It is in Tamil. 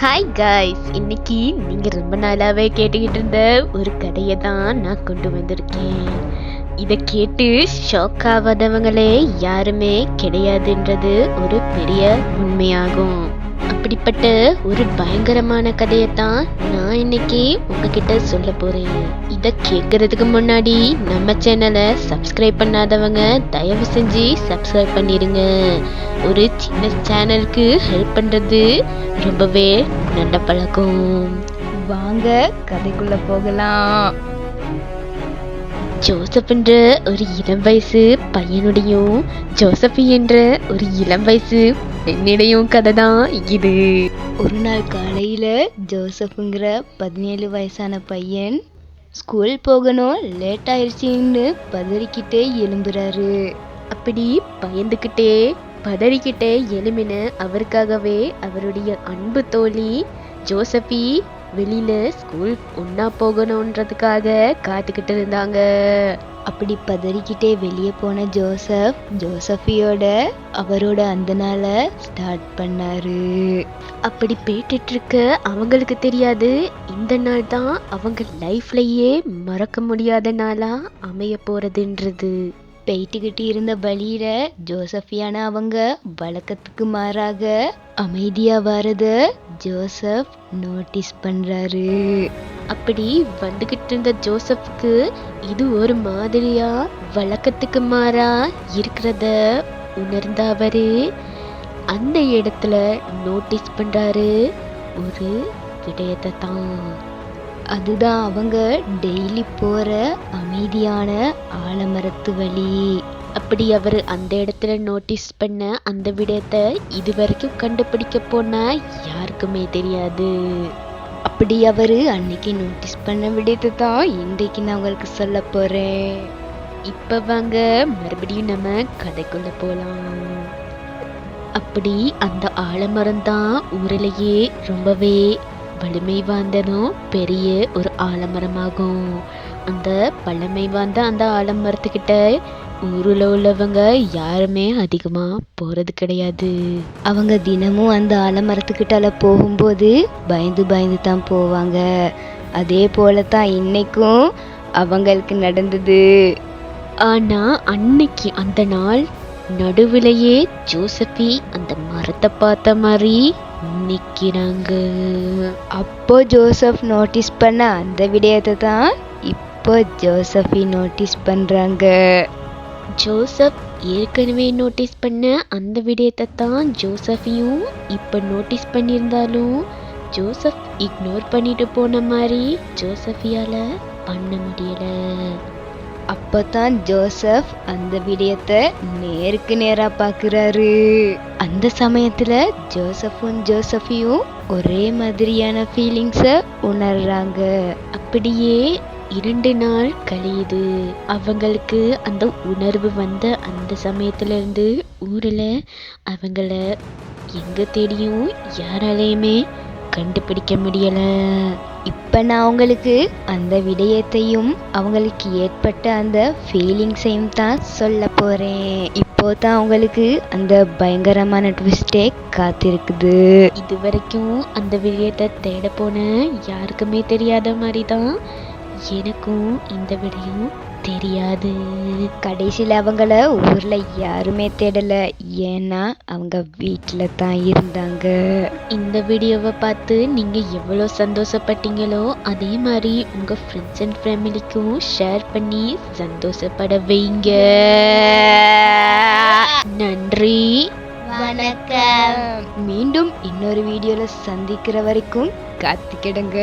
ஹாய் காய்ஸ், இன்னைக்கு நீங்கள் ரொம்ப நாளாகவே கேட்டுக்கிட்டு இருந்த ஒரு கதையை தான் நான் கொண்டு வந்திருக்கேன். இதை கேட்டு ஷாக் ஆகாதவங்களே யாருமே கிடையாதுன்றது ஒரு பெரிய உண்மையாகும். அப்படிப்பட்ட ஒரு பயங்கரமான கதையைத்தான் நான் இன்னைக்கு உங்ககிட்ட சொல்ல போறேன். இதை கேட்கறதுக்கு முன்னாடி நம்ம சேனலை சப்ஸ்கிரைப் பண்ணாதவங்க தயவு செஞ்சு சப்ஸ்கிரைப் பண்ணிடுங்க. ஒரு சின்ன சேனலுக்கு ஹெல்ப் பண்றது ரொம்பவே நல்ல பழக்கம். வாங்க கதைக்குள்ள போகலாம். ஜோசப் என்ற ஒரு இளம் வயசு பையனுடையும் ஜோசபி என்ற ஒரு இளம் வயசு பெண்ணிடையும் கதை தான் இது. ஒரு நாள் காலையில ஜோசப்ங்கிற 17 வயசான பையன் ஸ்கூல் போகணும், லேட் ஆயிடுச்சுன்னு பதறிக்கிட்டே எழும்புறாரு. அப்படி பயந்துக்கிட்டே பதறிக்கிட்டே எழுமின அவருக்காகவே அவருடைய அன்பு தோழி ஜோசபி வெளியில ஸ்கூல் ஒன்னா போகணுன்றதுக்காக காத்துக்கிட்டு இருந்தாங்க. அப்படி பதறிக்கிட்டே வெளியே போன ஜோசபியோட அவரோட அந்த நாளை ஸ்டார்ட் பண்ணாரு. அப்படி போயிட்டு இருக்க அவங்களுக்கு தெரியாது, இந்த நாள் தான் அவங்க லைஃப்லயே மறக்க முடியாத நாளா அமைய போறதுன்றது. போயிட்டுக்கிட்டு இருந்த வழியில ஜோசஃபியான அவங்க வழக்கத்துக்கு மாறாக அமைதியா வரத ஜோசப் நோட்டீஸ் பண்றாரு. அப்படி வந்துகிட்டு இருந்த ஜோசப்புக்கு இது ஒரு மாதிரியா வழக்கத்துக்கு மாறா இருக்கிறத உணர்ந்த அவரு அந்த இடத்துல நோட்டீஸ் பண்றாரு ஒரு விடயத்தை தான். அதுதான் அவங்க டெய்லி போற அமைதியான ஆலமரத்து வழி. அப்படி அவர் அந்த இடத்துல நோட்டீஸ் பண்ண அந்த விடயத்தை இது வரைக்கும் கண்டுபிடிக்க போனா யாருக்குமே தெரியாது. அப்படி அவரு அன்னைக்கு நோட்டீஸ் பண்ண விடயத்தை தான் இன்றைக்கு நான் உங்களுக்கு சொல்ல போறேன். இப்ப வாங்க மறுபடியும் நம்ம கதைக்குள்ள போலாம். அப்படி அந்த ஆலமரம் தான் ஊரிலேயே ரொம்பவே வலிமை வாய்ந்ததும் பெரிய ஒரு ஆலமரமாகும். அந்த பழமை வாய்ந்த அந்த ஆலமரத்துக்கிட்ட ஊரில் உள்ளவங்க யாருமே அதிகமா போறது கிடையாது. அவங்க தினமும் அந்த ஆலமரத்துக்கிட்டால போகும்போது பயந்து பயந்து தான் போவாங்க. அதே போலதான் இன்னைக்கும் அவங்களுக்கு நடந்தது. ஆனா அன்னைக்கு அந்த நாள் நடுவிலேயே ஜோசபி அந்த மரத்தை பார்த்த மாதிரி நிக்கிறாங்க. அப்போ ஜோசப் நோட்டீஸ் பண்ண அந்த விடயத்தை தான் இப்போ ஜோசபி நோட்டீஸ் பண்றாங்க. ஜோசப் ஏற்கனவே நோட்டீஸ் பண்ண அந்த விடயத்தை தான் ஜோசஃபியும் இப்ப நோட்டீஸ் பண்ணியிருந்தாலும் ஜோசப் இக்னோர் பண்ணிட்டு போன மாதிரி ஜோசஃபியால பண்ண முடியல. அப்பதான் ஜோசப் அந்த விடயத்தை நேருக்கு நேரா பாக்குறாரு. அந்த சமயத்துல ஜோசஃபியும் ஒரே மாதிரியான ஃபீலிங்ஸ உணர்றாங்க. அப்படியே 2 நாள் கழியுது. அவங்களுக்கு அந்த உணர்வு வந்த அந்த சமயத்துல இருந்து ஊர்ல அவங்கள எங்க தேடியும் யாராலையுமே கண்டுபிடிக்க முடியல. இப்ப நான் அவங்களுக்கு அந்த விடயத்தையும் அவங்களுக்கு ஏற்பட்ட அந்த ஃபீலிங்ஸையும் தான் சொல்ல போறேன். இப்போ தான் அவங்களுக்கு அந்த பயங்கரமான ட்விஸ்டே காத்திருக்குது. இது வரைக்கும் அந்த விடயத்தை தேட போன யாருக்குமே தெரியாத மாதிரி தான் எனக்கும் இந்த விடயம் தெரியாது. கடைசியில் அவங்கள ஊர்ல யாருமே தேடல, ஏன்னா அவங்க வீட்டில் தான் இருந்தாங்க. இந்த வீடியோவை பார்த்து நீங்க எவ்வளோ சந்தோஷப்பட்டீங்களோ அதே மாதிரி உங்க ஃப்ரெண்ட்ஸ் அண்ட் ஃபேமிலிக்கும் ஷேர் பண்ணி சந்தோஷப்பட வைங்க. நன்றி, வணக்கம். மீண்டும் இன்னொரு வீடியோல சந்திக்கிற வரைக்கும் காத்துக்கிடுங்க.